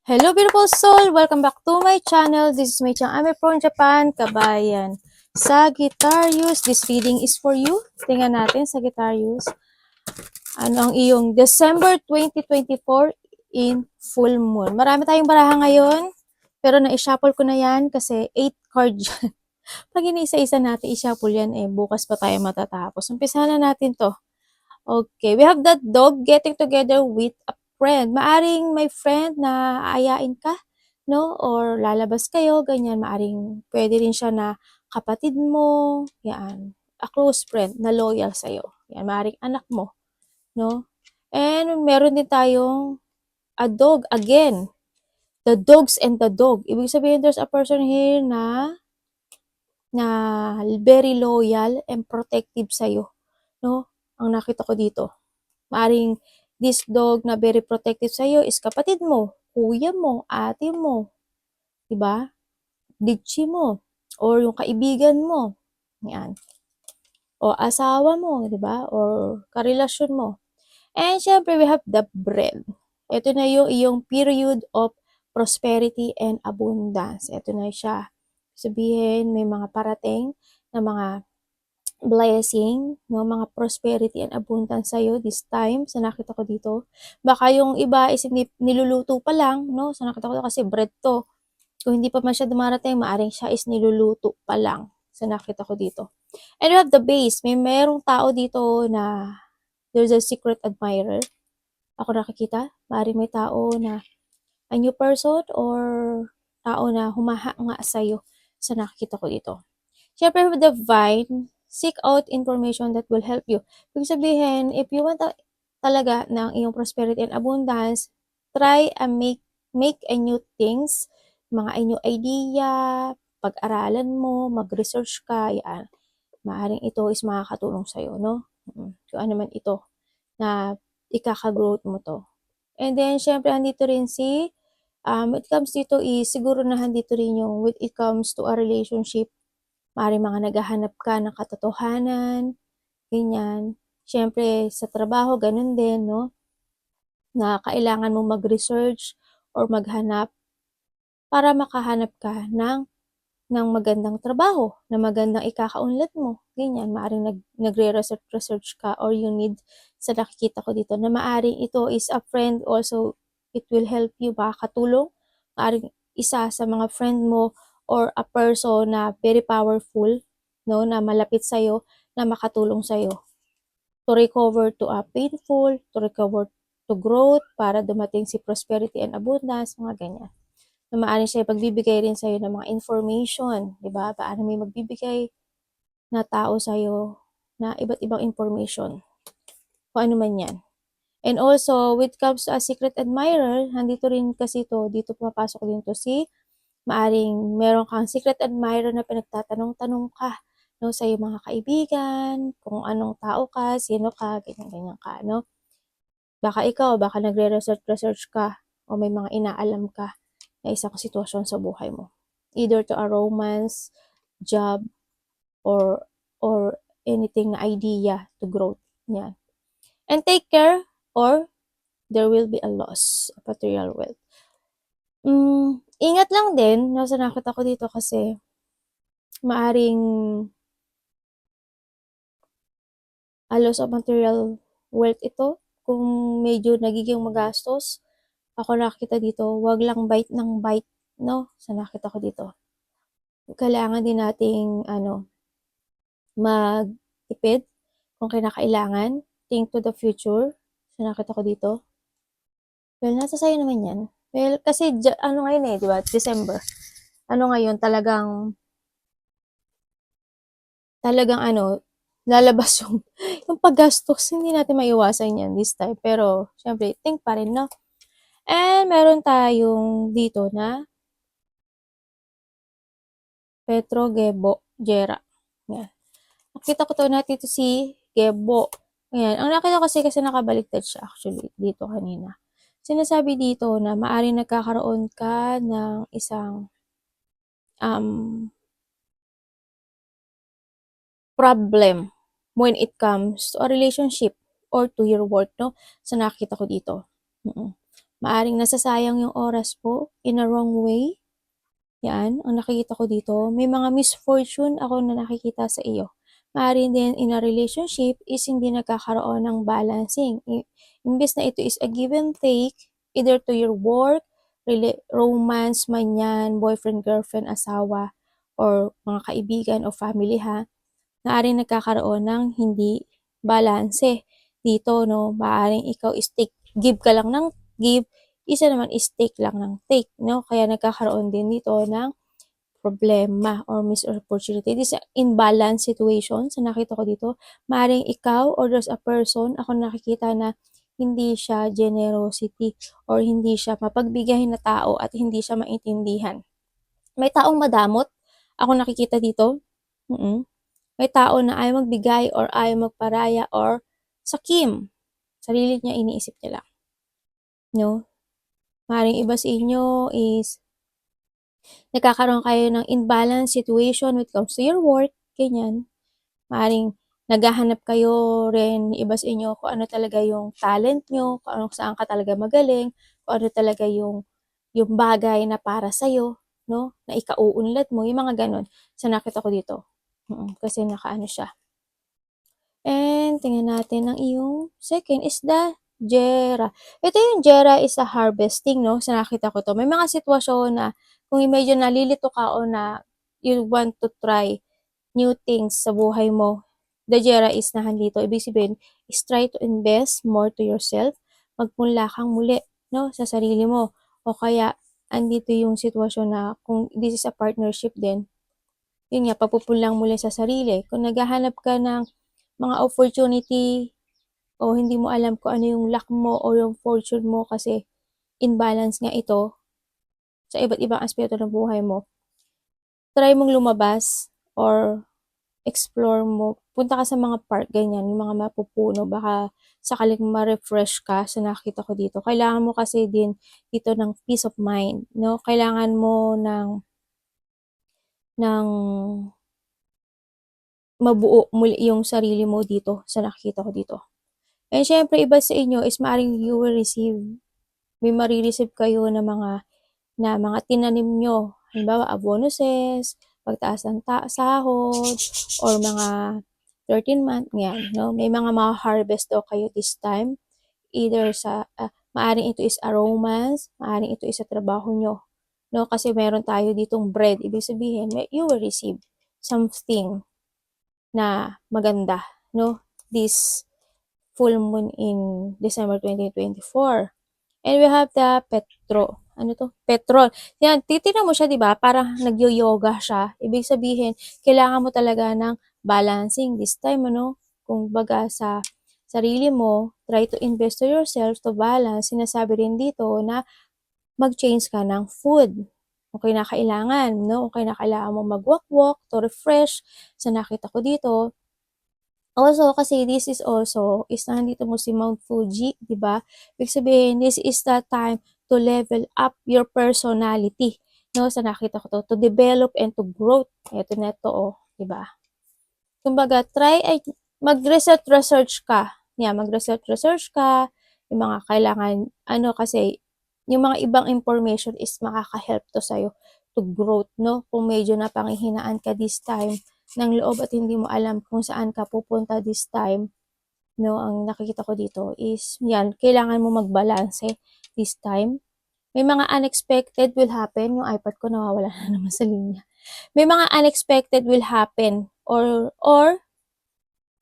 Hello beautiful soul! Welcome back to my channel. This is my channel. I'm from Japan, kabayan. Sagittarius, this reading is for you. Tingnan natin, Sagittarius. Ano ang iyong December 2024 in full moon. Marami tayong baraha ngayon, pero na-shuffle ko na yan kasi 8 cards yan. Pag iniisa-isa natin, i-shuffle yan, bukas pa tayo matatapos. Umpisahan na natin to. Okay, we have that dog getting together with a friend. Maaring may friend na aayain ka, no? Or lalabas kayo, ganyan. Maaring pwede rin siya na kapatid mo, yan. A close friend na loyal sa'yo. Yan, maaring anak mo, no? And meron din tayong a dog again. The dogs and the dog. Ibig sabihin, there's a person here na very loyal and protective sa'yo, no? Ang nakita ko dito. Maaring this dog na very protective sa'yo is kapatid mo, kuya mo, ate mo, diba? Ditchi mo, or yung kaibigan mo, yan. O asawa mo, diba? Or karelasyon mo. And syempre, we have the bread. Ito na yung iyong period of prosperity and abundance. Ito na siya. Sabihin, may mga parating na mga blessing, no, mga prosperity and abundance sa'yo this time, sa nakita ko dito. Baka yung iba is niluluto pa lang, no, sa nakita ko kasi bread to. Kung hindi pa man siya dumarating, maaring siya is niluluto pa lang, sa nakita ko dito. And you have the base, merong tao dito na there's a secret admirer. Ako nakikita, maaring may tao na a new person or tao na humahanga sa'yo, sa nakikita ko dito. Siyempre, with the vine, seek out information that will help you. Ibig sabihin, if you want talaga ng iyong prosperity and abundance, try and make a new things, mga new idea, pag-aralan mo, mag-research ka, yan. Maaring ito is makakatulong sa'yo, no? Kung ano man ito na ikaka-growth mo to. And then, syempre, andito rin si, it comes dito is, siguro na handito rin yung, when it comes to a relationship, maaring mga naghahanap ka ng katotohanan, ganyan. Siyempre, sa trabaho, ganun din, no? Na kailangan mo mag-research or maghanap para makahanap ka ng magandang trabaho, na magandang ikakaunlad mo. Ganyan, maaring nagre-research ka or you need sa nakikita ko dito na maaring ito is a friend also, it will help you, makakatulong. Maaring isa sa mga friend mo or a person na very powerful, no, na malapit sa'yo, na makatulong sa'yo to recover to a painful, to recover to growth, para dumating si prosperity and abundance, mga ganyan. Na maaari siya pagbibigay rin sa'yo ng mga information, di ba? Paano may magbibigay na tao sa'yo na iba't ibang information, kung ano man yan. And also, when it comes to a secret admirer, nandito rin kasi to, dito pumapasok din to si, maaring meron kang secret admirer na pinagtatanong-tanong ka, no, sa iyong mga kaibigan, kung anong tao ka, sino ka, ganyan-ganyan ka, no? Baka ikaw, baka nagre-research ka, o may mga inaalam ka na isang sitwasyon sa buhay mo. Either to a romance, job, or anything na idea to growth. Yan. And take care, or there will be a loss of material wealth. Ingat lang din, nasa nakita ko dito kasi maaring a loss of material wealth ito kung medyo nagiging magastos. Ako nakita dito, wag lang bite ng bite, no? Sa nakita ko dito. Kailangan din nating mag-tipid kung kinakailangan. Think to the future. Sa nakita ko dito. Well, nasa sayo naman yan. Well, kasi ngayon di ba? December. Ngayon, talagang lalabas yung paggastos. Hindi natin maiwasan yan this time. Pero, syempre, think pa rin, no? And, meron tayong dito na Petro, Gebo, Jera. Yan. Nakita ko to natin si Gebo. Ayan. Ang nakita ko kasi nakabaliktad siya actually dito kanina. Sinasabi dito na maaaring nagkakaroon ka ng isang problem when it comes to a relationship or to your work, no? So nakita ko dito. Maaring nasasayang yung oras po in a wrong way. Yan, ang nakikita ko dito. May mga misfortune ako na nakikita sa iyo. Maaring din in a relationship is hindi nagkakaroon ng balancing. Imbes na ito is a give and take, either to your work, romance man yan, boyfriend, girlfriend, asawa, or mga kaibigan o family ha, maaaring nagkakaroon ng hindi balanse dito, no? Maaaring ikaw is take, give ka lang ng give, isa naman is take lang ng take, no? Kaya nagkakaroon din dito ng problema or missed opportunity. This is imbalance situation sa nakita ko dito. Maaaring ikaw or there's a person, ako nakikita na hindi siya generosity or hindi siya mapagbigay na tao at hindi siya maintindihan. May taong madamot, ako nakikita dito. Mm-mm. May tao na ayaw magbigay or ayaw magparaya or sakim. Sarili niya iniisip niya lang. No? Maring iba sa inyo is nagkakaroon kayo ng imbalance situation when it comes to your work, ganyan. Maring naghahanap kayo rin iba sa inyo kung ano talaga yung talent nyo, kung ano saan ka talaga magaling, kung ano talaga yung bagay na para sa'yo, no? Na ikauunlad mo, yung mga ganon. So, nakita ko dito. Kasi nakaano siya. And tingnan natin ang iyong second is the Jera. Ito yung Jera is a harvesting, no? Sa nakita ko to. May mga sitwasyon na kung medyo nalilito ka o na you want to try new things sa buhay mo, the Jera is nahandito. Ibig sabihin is try to invest more to yourself. Magpunla kang muli, no? Sa sarili mo. O kaya, andito yung sitwasyon na kung this is a partnership din, yun nga, papupulang muli sa sarili. Kung naghahanap ka ng mga opportunity o hindi mo alam kung ano yung luck mo o yung fortune mo kasi imbalance nga ito sa iba't ibang aspeto ng buhay mo, try mong lumabas or explore mo. Punta ka sa mga park, ganyan, yung mga mapupuno, baka sakaling ma-refresh ka sa nakita ko dito. Kailangan mo kasi din dito ng peace of mind, no? Kailangan mo ng mabuo muli yung sarili mo dito sa nakikita ko dito. And syempre, iba sa inyo is maaring you will receive, may marireceive kayo na mga tinanim nyo. Halimbawa, bonuses, pagtaas ng sahod, or mga 13 month, yan, no? May mga ma-harvest daw kayo this time. Either sa, maaring ito is a romance, maaring ito is sa trabaho nyo. No? Kasi meron tayo ditong bread. Ibig sabihin, you will receive something na maganda, no? This full moon in December 2024. And we have the ano to? Petrol. Yan, titignan mo siya, di ba? Parang nagyo-yoga siya. Ibig sabihin, kailangan mo talaga ng balancing this time, ano? Kung baga sa sarili mo, try to invest to yourself to balance. Sinasabi rin dito na mag-change ka ng food. Okay na kailangan, no? Okay na kailangan mo mag-walk-walk to refresh. Sa nakita ko dito, also, kasi this is also, is nandito mo si Mount Fuji, di ba? Ibig sabihin, this is the time to level up your personality. No, sa nakita ko to develop and to grow. Ito na to, oh, di ba? Kumbaga, try ay mag-research ka. Yeah, mag-research ka. Yung mga kailangan, ano kasi, yung mga ibang information is makaka-help to sa'yo to growth, no? Kung medyo napanghihinaan ka this time, ng loob at hindi mo alam kung saan ka pupunta this time, no, ang nakikita ko dito is, yan, kailangan mo magbalanse this time. May mga unexpected will happen. Yung iPad ko nawawala na naman sa linya. May mga unexpected will happen or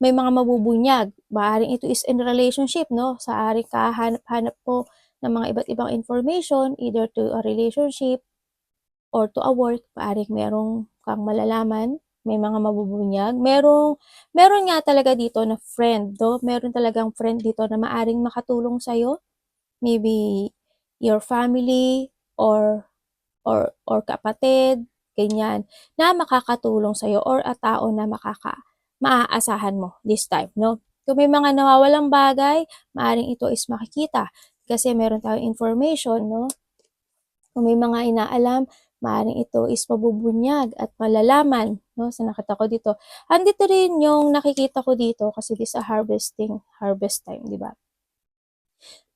may mga mabubunyag. Maaaring ito is in relationship, no? Sa ari ka hanap po ng mga iba't ibang information either to a relationship or to a work. Maaaring merong kang malalaman, may mga mabubunyag. Meron nga talaga dito na friend, do? Meron talagang friend dito na maaring makatulong sa'yo. Maybe your family or kapatid, ganyan, na makakatulong sa'yo or a tao na maaasahan mo this time, no? Kung may mga nawawalang bagay, maaring ito is makikita kasi meron tayong information, no? Kung may mga inaalam, maaaring ito is mabubunyag at malalaman, no? Sa nakita ko dito. Andito rin yung nakikita ko dito kasi this a harvest time, di ba?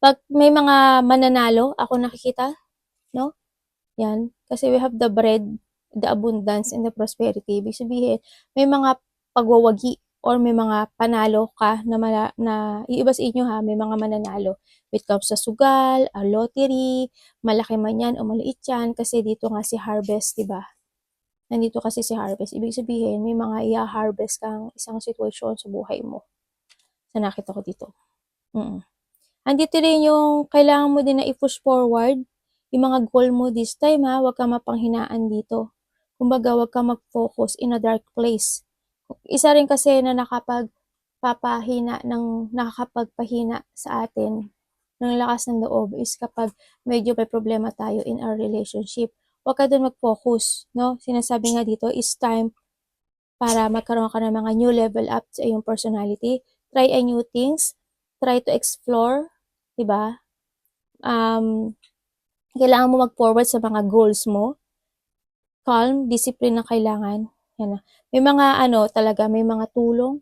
Pag may mga mananalo ako nakikita, no? Yan. Kasi we have the bread, the abundance, and the prosperity. Ibig sabihin, may mga pagwawagi or may mga panalo ka na iiba sa inyo ha, may mga mananalo. When it comes sa sugal, lottery, malaki man yan o maliit yan, kasi dito nga si harvest, di ba? Nandito kasi si harvest. Ibig sabihin, may mga i-harvest kang isang sitwasyon sa buhay mo. Sa nakita ko dito. Mm. Andito rin yung kailangan mo din na i-push forward yung mga goal mo this time ha, huwag kang mapanghinaan dito. Kumbaga, huwag kang mag-focus in a dark place. Isa rin kasi na nakakapagpahina sa atin ng lakas ng loob is kapag medyo may problema tayo in our relationship. Huwag ka dun mag-focus, no? Sinasabi nga dito is time para magkaroon ka ng mga new level up sa iyong personality. Try a new things, try to explore, 'di ba? Kailangan mo mag-forward sa mga goals mo. Calm, discipline na kailangan. Yan na. May mga ano talaga, may mga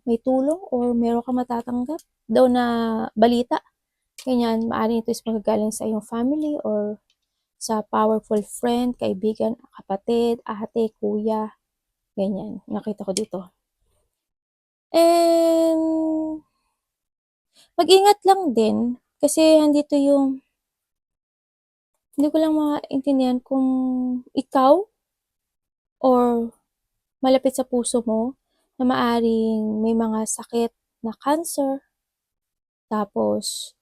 may tulong or meron kang matatanggap daw na balita. Ganyan, maaaring ito is magagaling sa iyong family or sa powerful friend, kaibigan, kapatid, ate, kuya. Ganyan, nakita ko dito. And mag-ingat lang din kasi andito yung hindi ko lang maintindihan kung ikaw or malapit sa puso mo na maaring may mga sakit na cancer, tapos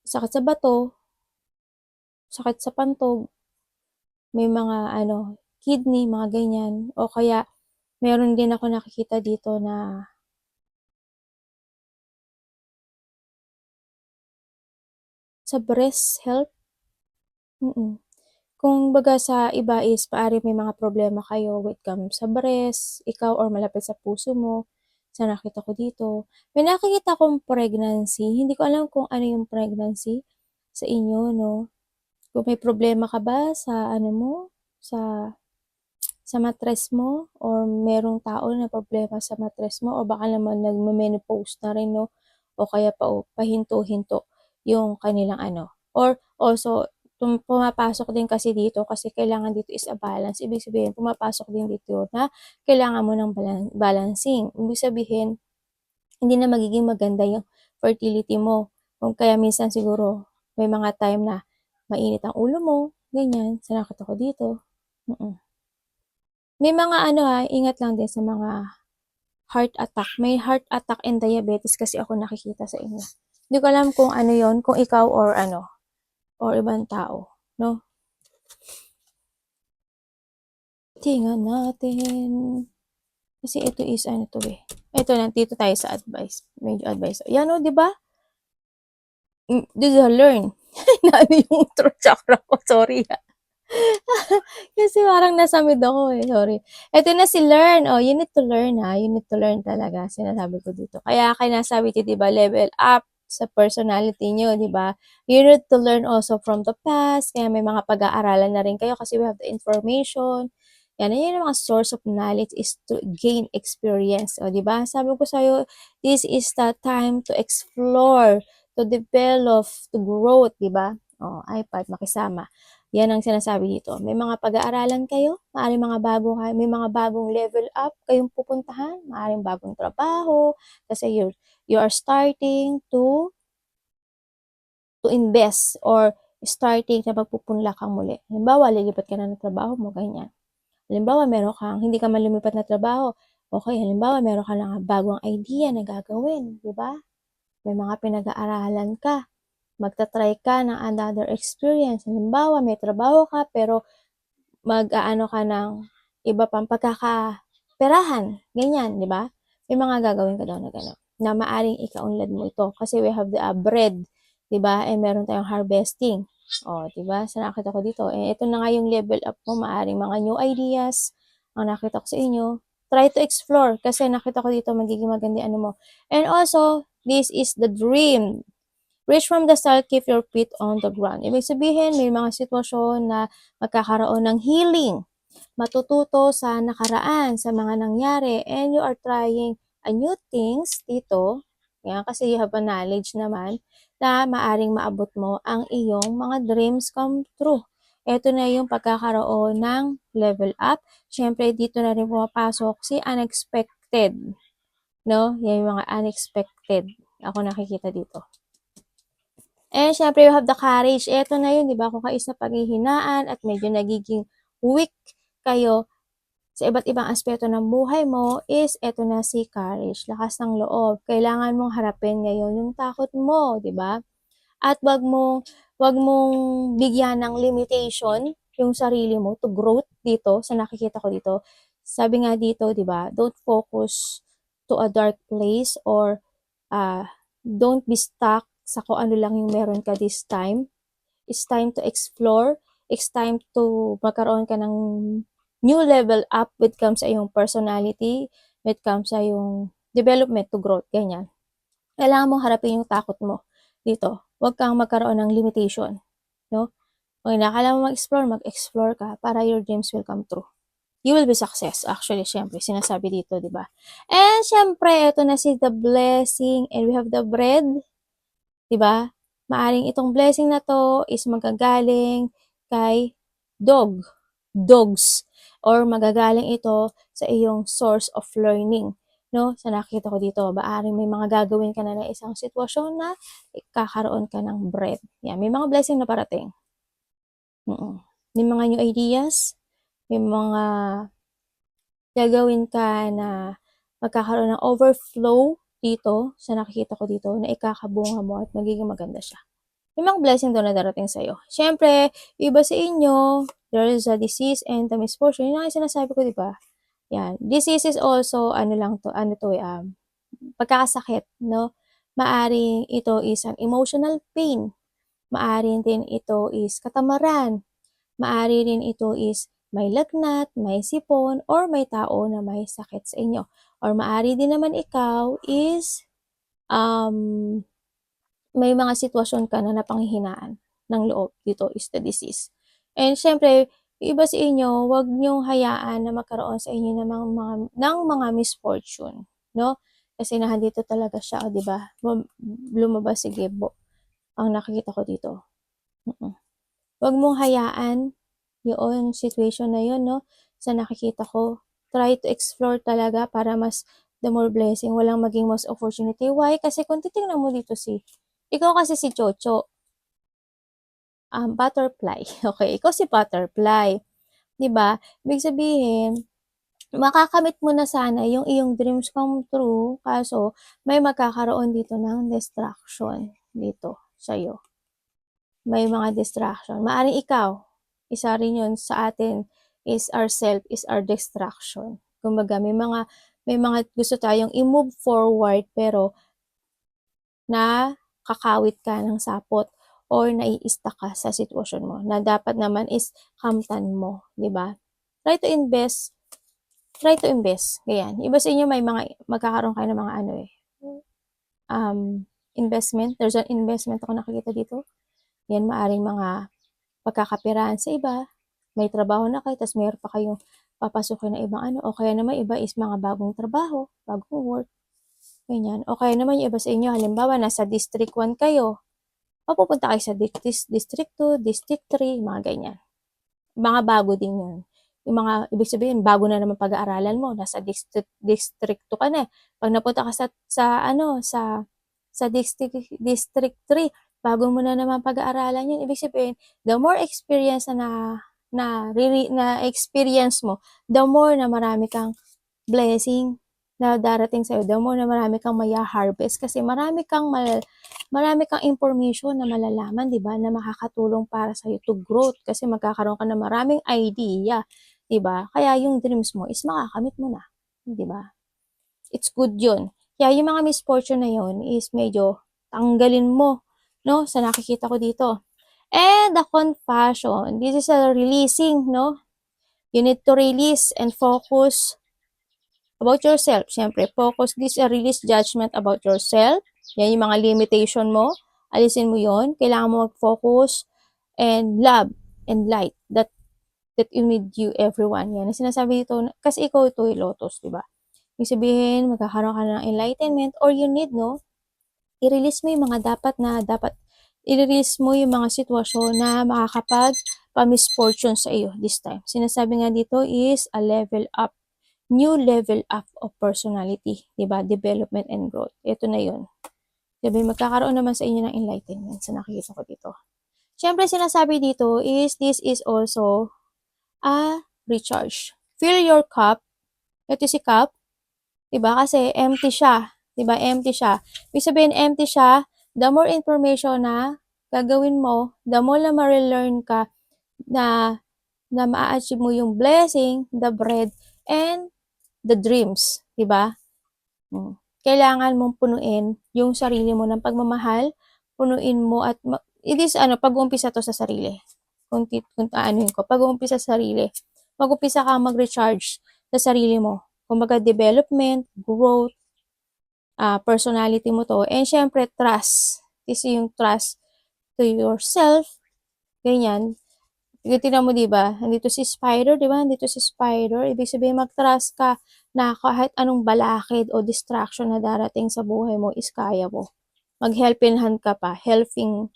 sakit sa bato, sakit sa pantog, may mga kidney, mga ganyan. O kaya meron din ako nakikita dito na sa breast health. Kung baga sa iba is paari may mga problema kayo with sa breast, ikaw or malapit sa puso mo, sa nakita ko dito. May nakikita akong pregnancy, hindi ko alam kung ano yung pregnancy sa inyo, no? Kung may problema ka ba sa sa mattress mo or merong tao na problema sa mattress mo o baka naman nagme-menopause na rin, no? O kaya pahinto-hinto yung kanilang Or also, pumapasok din kasi dito kasi kailangan dito is a balance. Ibig sabihin, pumapasok din dito na kailangan mo ng balancing. Ibig sabihin, hindi na magiging maganda yung fertility mo. Kung kaya minsan siguro, may mga time na mainit ang ulo mo, ganyan, sa nakita ko dito. May mga ingat lang din sa mga heart attack. May heart attack and diabetes kasi ako nakikita sa inyo. Hindi ko alam kung ano yon, kung ikaw or or ibang tao, no? Tingnan natin. Kasi ito is Ito, nandito tayo sa advice. Medyo advice. Yan o, di ba? This is a learn. na yung throat chakra ko. Sorry ha. Kasi parang nasamid ako eh. Sorry. Ito na si learn. Oh, you need to learn ha. You need to learn talaga. Sinasabi ko dito. Kaya nasabi ko, di ba, level up sa personality nyo, di ba? You need to learn also from the past. Kaya may mga pag-aaralan na rin kayo kasi we have the information. Yan, yung mga source of knowledge is to gain experience. O, di ba? Sabi ko sa'yo, this is the time to explore, to develop, to grow, di ba? O, iPad, makisama. Yan ang sinasabi dito. May mga pag-aaralan kayo, maaaring may mga bagong level up kayong pupuntahan, maaaring bagong trabaho, kasi you are starting to invest or starting na magpupunla kang muli. Halimbawa, lilipat ka na ng trabaho mo, ganyan. Halimbawa, hindi ka man lumipat na trabaho. Okay, halimbawa, meron ka lang bagong idea na gagawin, di ba? May mga pinag-aaralan ka. Magta-try ka ng another experience. Halimbawa, may trabaho ka pero mag-aano ka ng iba pang pagkakaperahan. Ganyan, di ba? May mga gagawin ka daw na gano'n na maaring ikaunlad mo ito kasi we have the bread, di ba? Eh, meron tayong harvesting. O, di ba? Sa nakita ko dito. Eh, ito na nga yung level up mo. Maaring mga new ideas ang nakita ko sa inyo. Try to explore kasi nakita ko dito magiging maganda mo. And also, this is the dream. Reach from the start, keep your feet on the ground. Ibig sabihin, may mga sitwasyon na magkakaroon ng healing. Matututo sa nakaraan, sa mga nangyari, and you are trying a new things dito. Yan, kasi you have a knowledge naman. na maaring maabot mo ang iyong mga dreams come true. Ito na yung pagkakaroon ng level up. Siyempre, dito na rin pumapasok si unexpected. No? Yan yung mga unexpected. Ako nakikita dito. And syempre, you have the courage. Ito na yun, di ba? Kung kayo sa paghihinaan at medyo nagiging weak kayo sa iba't ibang aspeto ng buhay mo, is eto na si courage, lakas ng loob. Kailangan mong harapin ngayon yung takot mo, di ba? At wag mong bigyan ng limitation yung sarili mo to growth dito, sa nakikita ko dito. Sabi nga dito, di ba? Don't focus to a dark place, or don't be stuck sa kung ano lang yung meron ka this time. It's time to explore. It's time to magkaroon ka ng new level up when it comes sa iyong personality, when it comes sa iyong development to growth, ganyan. Kailangan mong harapin yung takot mo dito. Huwag kang magkaroon ng limitation, no? Kung kailangan mo mag-explore ka para your dreams will come true. You will be success. Actually, syempre, sinasabi dito, di ba? And syempre, ito na si the blessing, and we have the bread, di ba? Maaring itong blessing na to is magagaling kay dogs, or magagaling ito sa iyong source of learning, no? Sa nakita ko dito, maaring may mga gagawin ka na ng isang sitwasyon na kakaroon ka ng bread. Yan, may mga blessing na parating. May mga new ideas, may mga gagawin ka na magkakaroon ng overflow dito, sa nakikita ko dito, na ikakabunga mo at magiging maganda siya. May mga blessing doon na darating sa'yo. Siyempre, iba sa inyo, there is a disease and the misfortune. Yun ang sinasabi ko, di ba? Yan. Disease is also, pagkakasakit, no? Maaring ito is an emotional pain. Maaring din ito is katamaran. Maari rin ito is may lagnat, may sipon, or may tao na may sakit sa inyo. Or maari din naman ikaw is may mga sitwasyon ka na napanghihinaan ng loob. Dito is the disease. And syempre, iba sa inyo, huwag niyong hayaan na magkaroon sa inyo ng mga misfortune, no? Kasi nandito talaga siya, di ba? Lumabas si Gebo. Ang nakikita ko dito. Huwag mong hayaan yung situation na yun, no? Sa nakikita ko, try to explore talaga para mas the more blessing, walang maging most opportunity. Why? Kasi kung titingnan mo dito ikaw kasi si Chocho, butterfly. Okay, ikaw si butterfly. 'Di ba? Ibig sabihin, makakamit mo na sana yung iyong dreams come true, kaso may magkakaroon dito ng distraction dito sa'yo. May mga distraction. Maaring ikaw, isa rin yun sa atin, is ourself, is our distraction. Kumbaga, may mga gusto tayong i-move forward, pero kakawit ka ng sapot or nai-stuck ka sa sitwasyon mo na dapat naman is kamtan mo, di ba? Try to invest. Ganyan. Iba sa inyo, may mga magkakaroon kayo ng mga investment. There's an investment ako nakikita dito. Yan, maaring mga pagkakapirahan sa iba. May trabaho na kayo, tapos mayroon pa kayong papasukin na ibang o kaya naman iba is mga bagong trabaho, bagong work. Ganyan. O kaya naman yung iba sa inyo, halimbawa, nasa District 1 kayo, mapupunta kayo sa District 2, District 3, mga ganyan. Mga bago din yun. Yung mga, ibig sabihin, bago na naman pag-aaralan mo, nasa District 2 ka na. Pag napunta ka sa District 3, bago mo na naman pag-aaralan yun, ibig sabihin, the more experience na experience mo, the more na marami kang blessing na darating sa'yo, the more na marami kang maya-harvest, kasi marami kang information na malalaman, di ba, na makakatulong para sa'yo to growth, kasi magkakaroon ka ng maraming idea, di ba? Kaya yung dreams mo is makakamit mo na, di ba? It's good yun. Kaya yung mga misfortune na yun is medyo tanggalin mo, no? Sa nakikita ko dito. And the compassion, this is a releasing, no? You need to release and focus about yourself. Siyempre, focus this, release judgment about yourself. Yan yung mga limitation mo. Alisin mo yon. Kailangan mo mag-focus and love and light that you need you everyone. Yan. Sinasabi dito, kasi ikaw ito ay lotus, di ba? Ibig sabihin, magkakaroon ka ng enlightenment or you need, no? i-release mo yung mga dapat i-release mo yung mga sitwasyon na makakapag-misfortune sa iyo this time. Sinasabi nga dito is a level up, new level up of personality, diba? Development and growth. Ito na yun. Diba? Magkakaroon naman sa inyo ng enlightenment sa nakikita ko dito. Siyempre, sinasabi dito is this is also a recharge. Fill your cup. Ito si cup. Diba? Kasi empty siya. Diba? Empty siya. Ibig sabihin, empty siya. The more information na gagawin mo, the more na ma-relearn ka na ma-achieve mo yung blessing, the bread, and the dreams. Diba? Kailangan mong punuin yung sarili mo ng pagmamahal. Punuin mo at it is pag-uumpisa to sa sarili. Kung pag-uumpisa sa sarili. Mag-umpisa ka mag-recharge sa sarili mo. Kumbaga, development, growth, personality mo to. And syempre, trust. Kasi yung trust to yourself, ganyan. Tingnan mo, diba? Nandito si Spider, diba? Nandito si Spider. Ibig sabihin, mag-trust ka na kahit anong balakid o distraction na darating sa buhay mo is kaya mo. Mag-helping hand ka pa. Helping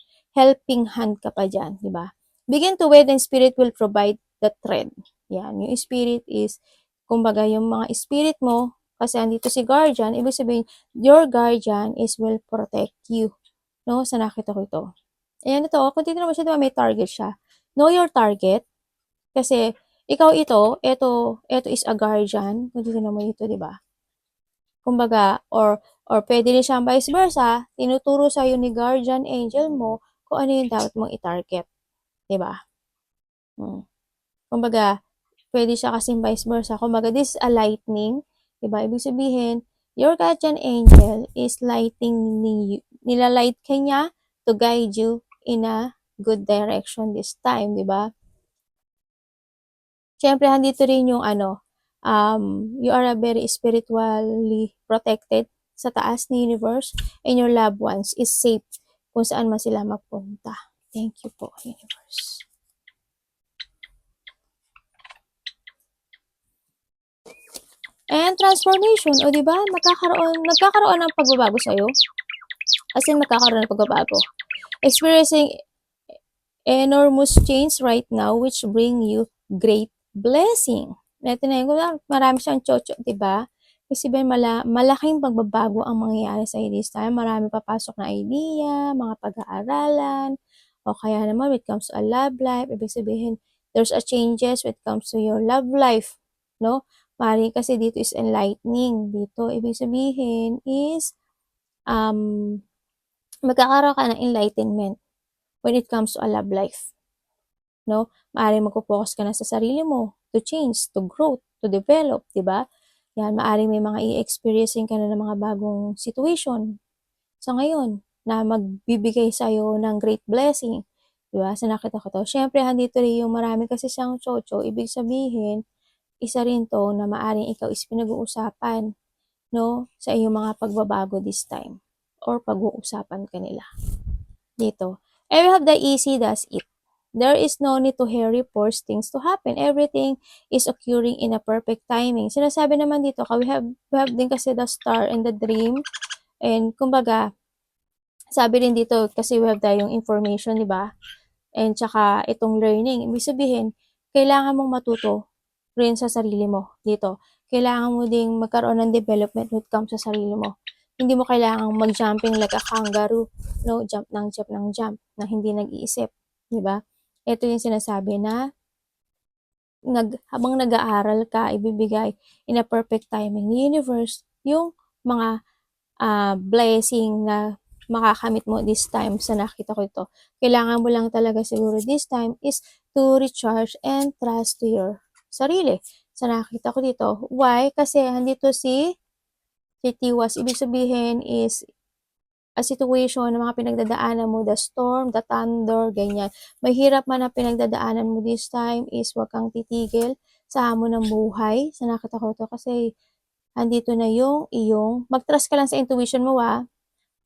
hand ka pa dyan, diba? Begin to wait and spirit will provide the thread. Yan. Yung spirit is, kumbaga, yung mga spirit mo, kasi andito si guardian, ibig sabihin, your guardian is will protect you. No? Sa nakita ko ito. Ayan ito, kung titignan mo siya, diba, may target siya. Know your target. Kasi, ikaw ito is a guardian. Kung titignan mo ito, diba? Kumbaga, or pwede rin siyang vice versa, tinuturo sa'yo ni guardian angel mo kung ano yung dapat mong i-target. Diba? Kumbaga, pwede siya kasing vice versa. Kumbaga, this is a lightning. Diba? Ibig sabihin, your guardian angel is lighting nilalight ka niya to guide you in a good direction this time, diba? Siyempre, handito rin yung you are a very spiritually protected sa taas ni universe, and your loved ones is safe kung saan man sila magpunta. Thank you po, universe. And transformation, o diba, nagkakaroon ng pagbabago sa'yo. As in, magkakaroon ng pagbabago. Experiencing enormous change right now which bring you great blessing. Ito na yun, marami siyang chocho, diba? Kasi malaking pagbabago ang mangyayari sa this time. Marami papasok na idea, mga pag-aaralan, o kaya naman when it comes to a love life, ibig sabihin, there's a changes when it comes to your love life, no? Mari kasi dito is enlightening. Dito, ibig sabihin is, magkakaroon ka ng enlightenment when it comes to a love life. No? Maaaring magpo-focus ka na sa sarili mo to change, to grow, to develop, di ba? Yan, maaaring may mga i-experiencing ka na ng mga bagong situation sa ngayon na magbibigay sa'yo ng great blessing. Di ba? Sa nakita ko to. Siyempre, handito rin yung marami kasi siyang chocho. Ibig sabihin, isa rin to na maaaring ikaw is pinag-uusapan, no? Sa iyong mga pagbabago this time. Or pag-uusapan ka nila. Dito. And we have the easy does it. There is no need to hurry, force things to happen. Everything is occurring in a perfect timing. Sinasabi naman dito, we have din kasi the star and the dream. And kumbaga, sabi rin dito, kasi we have tayong information, di ba? And tsaka itong learning. Ibig sabihin, kailangan mong matuto rin sa sarili mo dito. Kailangan mo ding magkaroon ng development when it comes sa sarili mo. Hindi mo kailangang mag-jumping like a kangaroo, no? Jump na hindi nag-iisip, di ba? Ito yung sinasabi na habang nag-aaral ka, ibibigay in a perfect timing ni universe yung mga blessing na makakamit mo this time sa nakita ko ito. Kailangan mo lang talaga siguro this time is to recharge and trust to your sarili. Sa nakita ko dito. Why? Kasi handito si Tiwas. Ibig sabihin is a situation na mga pinagdadaanan mo, the storm, the thunder, ganyan. Mahirap man ang pinagdadaanan mo this time is wag kang titigil sa hamon ng buhay. Sa nakita ko ito kasi handito na yung iyong, mag-trust ka lang sa intuition mo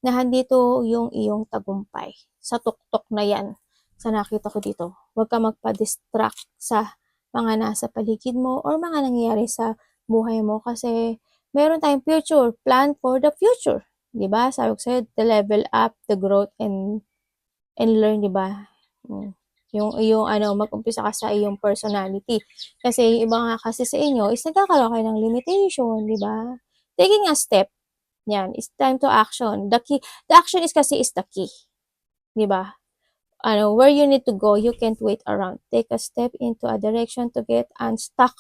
na handito yung iyong tagumpay. Sa tuktok na yan. Sa nakita ko dito. Huwag ka magpa-distract sa mga nasa paligid mo or mga nangyayari sa buhay mo kasi meron tayong future, plan for the future. 'Di ba? Sabi ko sa'yo, to level up, to growth and learn, 'di ba? Yung ano, mag-umpisa ka sa iyong personality. Kasi yung iba nga kasi sa inyo is nagkakaroon kayo ng limitation, 'di ba? Taking a step, 'yan, it's time to action. The action is kasi is the key, 'di ba? Ano, where you need to go, you can't wait around. Take a step into a direction to get unstuck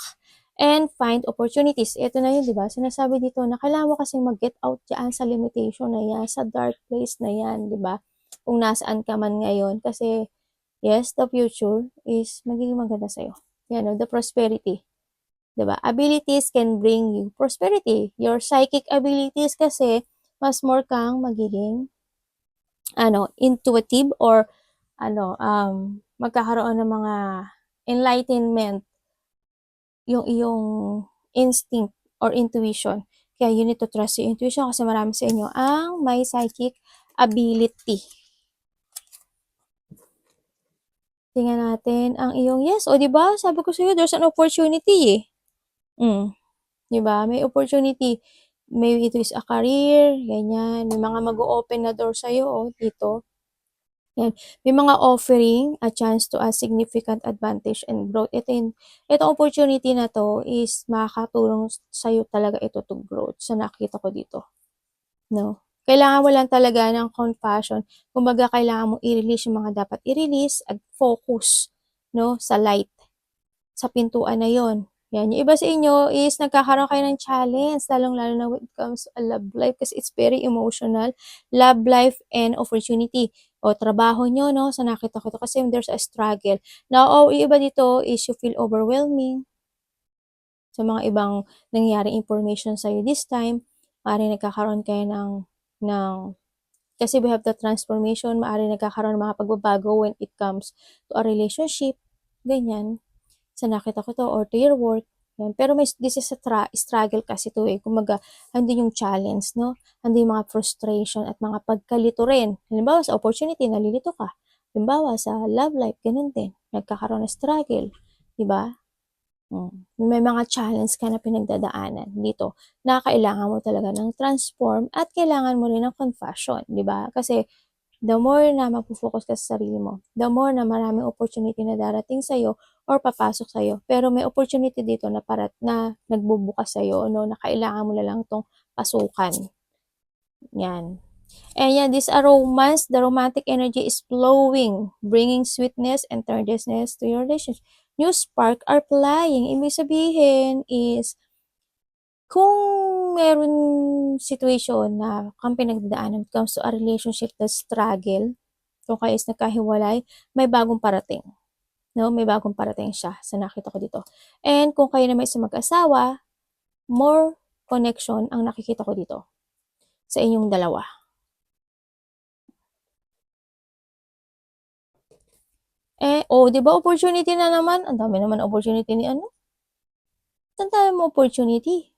and find opportunities. Ito na yun, di ba? Sinasabi dito na kailangan mo kasing mag-get out dyan sa limitation na yan, sa dark place na yan, di ba? Kung nasaan ka man ngayon. Kasi, yes, the future is magiging maganda sa'yo. Yan, no? The prosperity. Di ba? Abilities can bring you prosperity. Your psychic abilities kasi, mas more kang magiging intuitive or magkakaroon ng mga enlightenment yung iyong instinct or intuition. Kaya you need to trust your intuition kasi marami sa inyo ang may psychic ability. Tingnan natin ang iyong yes. O, di ba? Sabi ko sa iyo, there's an opportunity eh. 'Di ba? May opportunity. Maybe it is a career, ganyan. May mga mag-o-open na door sa iyo, dito. Yan. May mga offering a chance to a significant advantage and growth. Ito opportunity na to is makakatulong sa'yo talaga ito to growth sa nakita ko dito. No? Kailangan mo lang talaga ng compassion. Kumbaga, kailangan mo i-release yung mga dapat i-release at focus, no, sa light, sa pintuan na yon. Yan. Yung iba sa inyo is nagkakaroon kayo ng challenge, lalong-lalo na when it comes to a love life kasi it's very emotional. Love life and opportunity. O trabaho nyo, no? Sa nakita ko to kasi there's a struggle. Now, yung iba dito is you feel overwhelming sa mga ibang nangyaring information sa'yo this time. Maaaring nagkakaroon kayo kasi we have the transformation, maaaring nagkakaroon ng mga pagbabago when it comes to a relationship. Ganyan. Sa nakita ko to or to your work. Yan. Pero this is a struggle kasi to eh. Kumaga, hindi yung challenge, no? Hindi yung mga frustration at mga pagkalito rin. Halimbawa, sa opportunity, nalilito ka. Halimbawa, sa love life, ganun din. Nagkakaroon ng struggle. Diba? May mga challenge ka na pinagdadaanan dito na kailangan mo talaga ng transform at kailangan mo rin ng confession. Diba? Kasi the more na magpo-focus ka sa sarili mo, the more na maraming opportunity na darating sa'yo or papasok sa'yo. Pero may opportunity dito na nagbubukas sa'yo, no, na kailangan mo na lang itong pasukan. Yan. And yan, this romance, the romantic energy is flowing, bringing sweetness and tenderness to your relationship. New spark are flying. Ibig sabihin is, kung meron situation na kang pinagdadaanan when it comes to a relationship na struggle, kung kayo is nagkahiwalay, may bagong parating. No? May bagong parating siya sa nakita ko dito. And kung kayo naman isa mag-asawa, more connection ang nakikita ko dito sa inyong dalawa. Di ba opportunity na naman? Ang dami naman opportunity ni ano? Ang dami mo opportunity.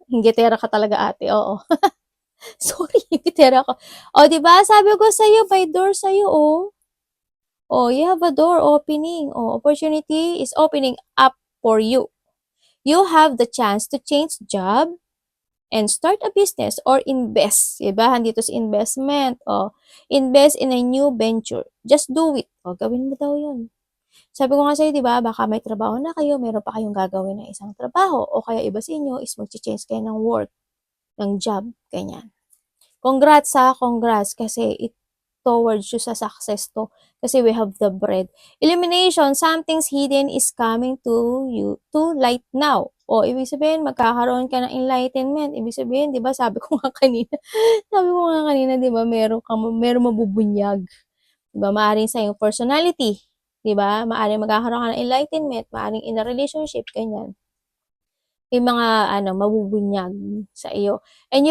Hinggitera ka talaga ate, oo. Sorry, hinggitera ko. Di ba? Sabi ko sa'yo, by door sa'yo, you have a door opening. Opportunity is opening up for you. You have the chance to change job and start a business or invest. Diba? Dito sa investment. Invest in a new venture. Just do it. Gawin mo daw yun. Sabi ko nga sa'yo, diba, baka may trabaho na kayo, meron pa kayong gagawin na isang trabaho. O kaya iba sa inyo is mag-change kayo ng work, ng job, ganyan. Congrats kasi it towards you sa success to. Kasi we have the bread. Illumination, something's hidden is coming to you to light now. Ibig sabihin, magkakaroon ka ng enlightenment. Ibig sabihin, di ba, sabi ko nga kanina, di ba, meron mabubunyag. Di ba, maaaring sa iyong personality. Di ba, maaaring magkakaroon ka ng enlightenment, maaaring in a relationship, ganyan. May mga mabubunyag sa iyo. And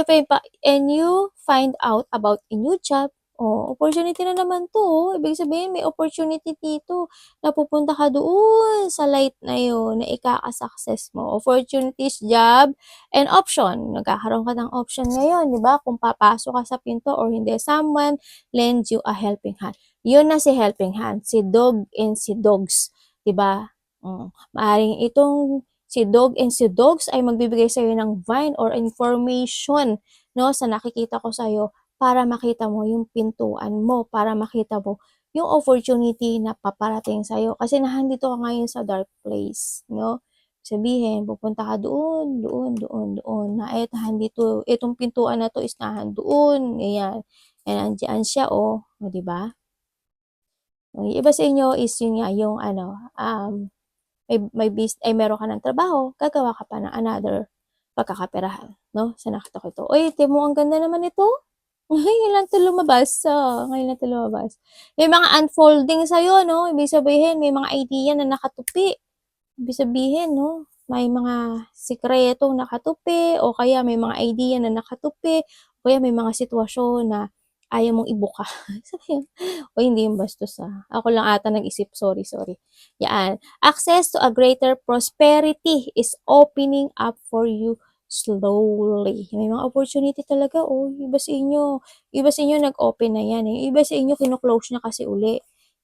you find out about a new job. Opportunity na naman to. Ibig sabihin, may opportunity dito na pupunta ka doon sa light na yun, na ikaka-success mo. Opportunities, job, and option. Nagkakaroon ka ng option ngayon, di ba? Kung papasok ka sa pinto or hindi, someone lends you a helping hand. Yun na si helping hand, si dog and si dogs. Di ba? Maaring itong si dog and si dogs ay magbibigay sa iyo ng vine or information no, sa nakikita ko sa'yo para makita mo yung pintuan mo, para makita mo yung opportunity na paparating sa'yo. Kasi nandito ka ngayon sa dark place, no? Sabihin, pupunta ka doon, doon, doon, doon, na handito, itong pintuan na to is doon, ayan. And andiyan siya, oh, o, di ba? Yung iba sa inyo is yun nga, yung meron ka ng trabaho, gagawa ka pa ng another pagkakaperahan, no? Sa nakita ko ito. Uy, Timo, ang ganda naman ito. Ngayon lang 'to lumabas, ngayon lang 'to lumabas. May mga unfolding sa'yo, no? Ibig sabihin, may mga idea na nakatupi. Ibig sabihin 'no, may mga sikretong nakatupi o kaya may mga idea na nakatupi o kaya may mga sitwasyon na ayaw mong ibuka. Sabi uy hindi yung bastos, ako lang ata nag-isip, sorry, sorry. Yan, access to a greater prosperity is opening up for you slowly. May mga opportunity talaga, oh, iba sa inyo nag-open na yan, eh, iba sa inyo kino-close niya kasi uli.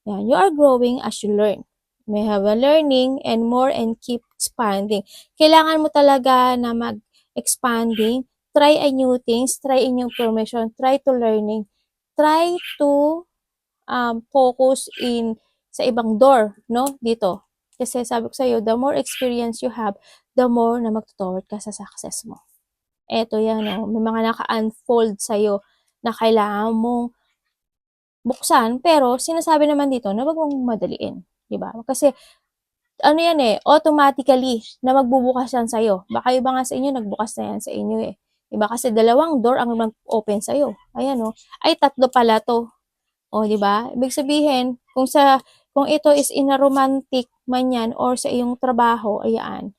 Yan, you are growing as you learn. May have a learning and more and keep expanding. Kailangan mo talaga na mag-expanding, try a new things, try a new information, try to learning, try to focus in sa ibang door, no? Dito. Kasi sabi ko sa'yo, the more experience you have, the more na mag-toward ka sa success mo. Eto yan, no? May mga naka-unfold sa'yo na kailangan mong buksan, pero sinasabi naman dito na wag mong madaliin, di ba? Kasi ano yan eh, automatically na magbubukas yan sa'yo. Baka iba nga sa inyo, nagbukas na yan sa inyo eh. Diba? Kasi dalawang door ang mag-open sa'yo. Ayan o. Ay, tatlo pala to. O, di ba? Ibig sabihin, kung ito is in a romantic man yan or sa iyong trabaho, ayan.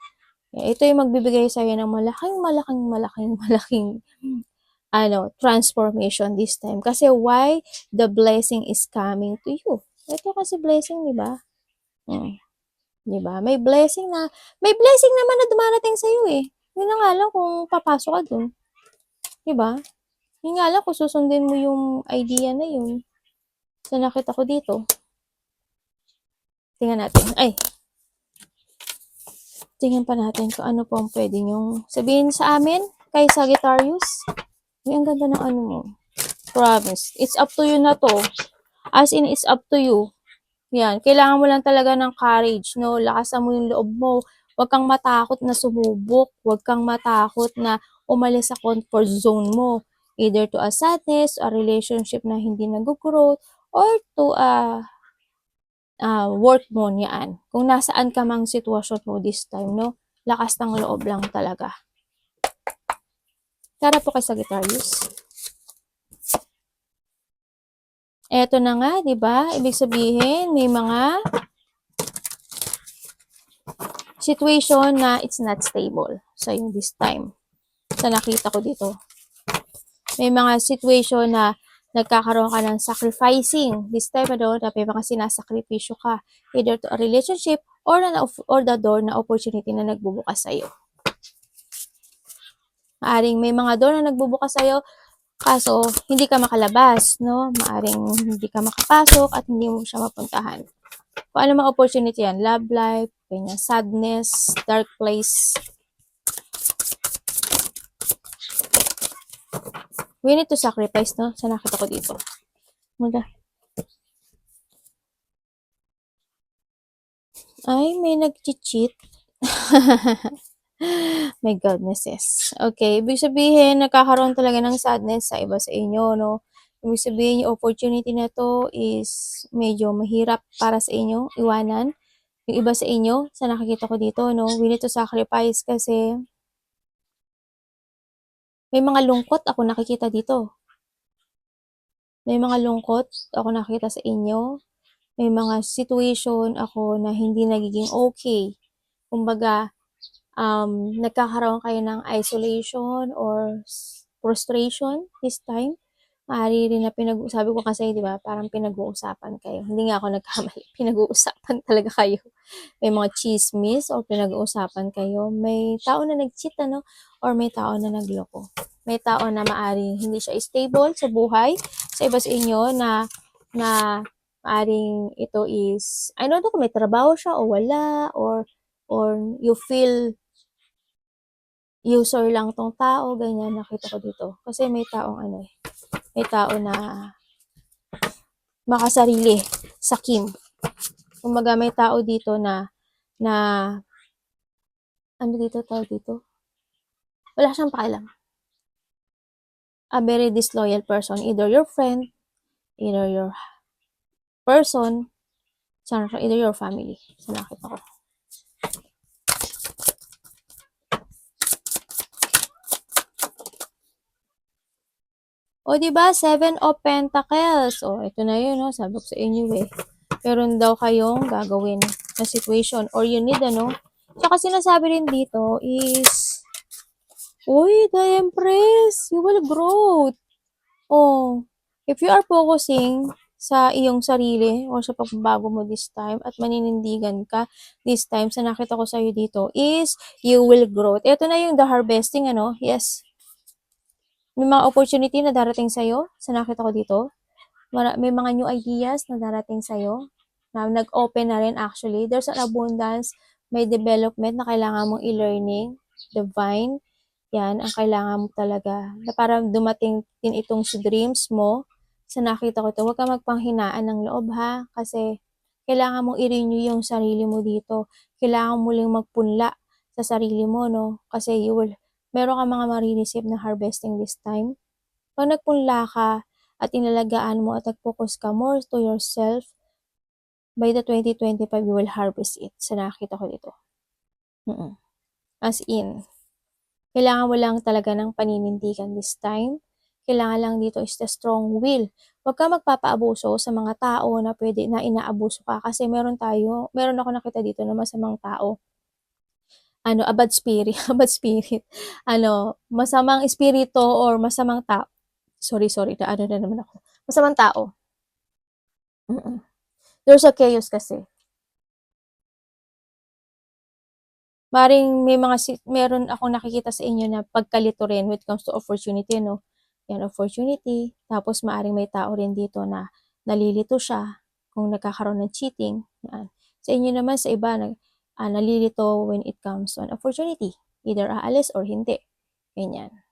Ito yung magbibigay sa'yo ng malaking, malaking, malaking, malaking transformation this time. Kasi why the blessing is coming to you. Ito kasi blessing, di ba? Hmm. 'Di ba? May blessing naman na dumarating sa iyo eh. Yun na nga lang kung papasok ka dun, 'di ba? Yun nga lang kung susundin mo yung idea na yun. So nakita ko dito. Tingnan natin. Tingnan pa natin kung ano po ang pwede nyong sabihin sa amin kay Sagittarius. Ay, ang ganda ng ano mo. Promise. It's up to you na to. As in, it's up to you. Yan, kailangan mo lang talaga ng courage, no? Lakasan mo yung loob mo. Huwag kang matakot na sumubok. Huwag kang matakot na umalis sa comfort zone mo. Either to a sadness, a relationship na hindi nag-growth, or to a work mo niyaan. Kung nasaan ka mang sitwasyon mo this time, no? Lakas ng loob lang talaga. Tara po kay Sagittarius. Eto na nga, di ba? Ibig sabihin, may mga situation na it's not stable sa so, this time. Sa nakita ko dito. May mga situation na nagkakaroon ka ng sacrificing. This time, na may mga sinasakripisyo ka. Either to a relationship or the door na opportunity na nagbubukas sa'yo. Maaring may mga door na nagbubukas sa'yo, kaso hindi ka makalabas, no? Maaring hindi ka makapasok at hindi mo siya mapuntahan. Kung ano mga opportunity yan, love life, ganyan, sadness, dark place. We need to sacrifice, no? Sa nakita ko dito. Ay, may nag-cheat. My goodnesses. Okay, ibig sabihin, nagkakaroon talaga ng sadness sa iba sa inyo, no? Ibig sabihin, yung opportunity na to is medyo mahirap para sa inyo, iwanan. Yung iba sa inyo, sa nakikita ko dito, no? We need to sacrifice kasi may mga lungkot ako nakikita dito. May mga lungkot ako nakikita sa inyo. May mga situation ako na hindi nagiging okay. Kumbaga, nagkakaroon kayo ng isolation or frustration this time. Maaari rin na sabi ko kasi, di ba, parang pinag-uusapan kayo. Hindi nga ako nagkamali. Pinag-uusapan talaga kayo. May mga chismis o pinag-uusapan kayo. May tao na nag-cheat, ano? Or may tao na nagloko. May tao na maaring hindi siya stable sa buhay. Sa iba sa inyo na maaring ito is, I don't know kung may trabaho siya o wala, or you feel user lang tong tao, ganyan, nakita ko dito. Kasi may taong may tao na makasarili sa Kim. Kumbaga may tao dito na ano dito tawag dito? Wala siyang pakialam. A very disloyal person, either your friend, either your person, either your family. So nakita ko. O, di ba? Seven of Pentacles. O, ito na yun, no? Sabi ko sa inyo, eh. Meron daw kayong gagawin na situation or you need, Tsaka sinasabi rin dito is, uy, the Empress, you will grow. Oh, if you are focusing sa iyong sarili o sa pagbabago mo this time at maninindigan ka this time sa nakita ko sa'yo dito is you will grow. Ito na yung the harvesting, Yes. May mga opportunity na darating sa'yo sa nakita ko dito. May mga new ideas na darating sa'yo na nag-open na rin actually. There's an abundance, may development na kailangan mong e-learning, divine. Yan, ang kailangan mo talaga. Na parang dumating din itong si dreams mo. Sa nakita ko ito, huwag ka magpanghinaan ng loob ha. Kasi kailangan mong i-renew yung sarili mo dito. Kailangan mo lang magpunla sa sarili mo, no? Kasi meron ka mga marireceive na harvesting this time. Pag nagpunla ka at inalagaan mo at nag-focus ka more to yourself, by the 2025, you will harvest it. Sa nakita ko dito. As in, kailangan mo lang talaga ng paninindigan this time. Kailangan lang dito is the strong will. Huwag ka magpapaabuso sa mga tao na pwede na inaabuso ka kasi meron ako nakita dito na masamang tao. A bad spirit, a bad spirit. Masamang espiritu or masamang tao. Sorry, na naman ako. Masamang tao. There's a chaos kasi. Maring meron akong nakikita sa inyo na pagkalito rin when it comes to opportunity, no? Yan, opportunity. Tapos maaring may tao rin dito na nalilito siya kung nagkakaroon ng cheating. Yan. Sa inyo naman, sa iba, nalilito when it comes to an opportunity. Either aalis or hindi. Ganyan.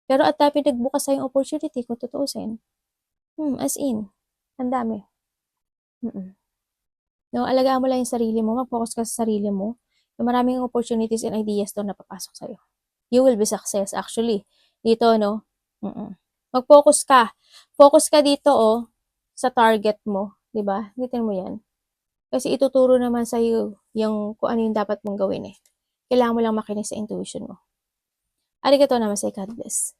Pero at tapos nagbukas sa yung opportunity, kung tutuusin. As in, ang dami. No, alagaan mo lang yung sarili mo, mag-focus ka sa sarili mo. Maraming opportunities and ideas doon na papasok sa'yo. You will be success actually. Dito, no? Mag-focus ka. Focus ka dito, sa target mo. Diba? Hitin mo yan. Kasi ituturo naman sa'yo yung kung ano yung dapat mong gawin eh. Kailangan mo lang makinig sa intuition mo. Arigatou namaste, God bless.